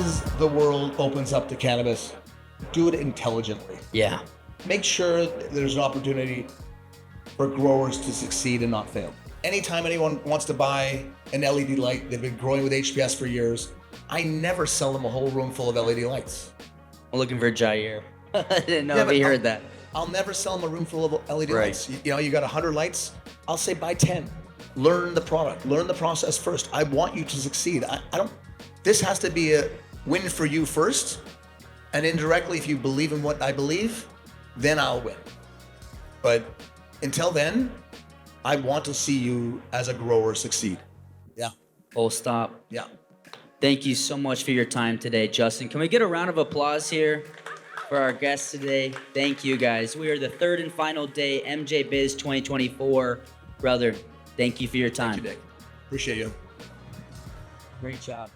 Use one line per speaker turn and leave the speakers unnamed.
as the world opens up to cannabis, do it intelligently.
Yeah.
Make sure there's an opportunity for growers to succeed and not fail. Anytime anyone wants to buy an LED light, they've been growing with HPS for years, I never sell them a whole room full of LED lights.
I'm looking for Jair. I didn't know
Yeah,
if
but
he heard that.
I'll never sell them a room full of LED
Right.
lights. You know, you got 100 lights, I'll say buy 10. Learn the product, learn the process first. I want you to succeed. This has to be a win for you first, and indirectly, if you believe in what I believe, then I'll win. But until then, I want to see you as a grower succeed. Yeah,
Full stop.
yeah.
Thank you so much for your time today, Justin. Can we get a round of applause here for our guests today? Thank you, guys. We are the third and final day, MJ Biz 2024. Brother, thank you for your time.
Thank you, Dick. Appreciate you.
Great job.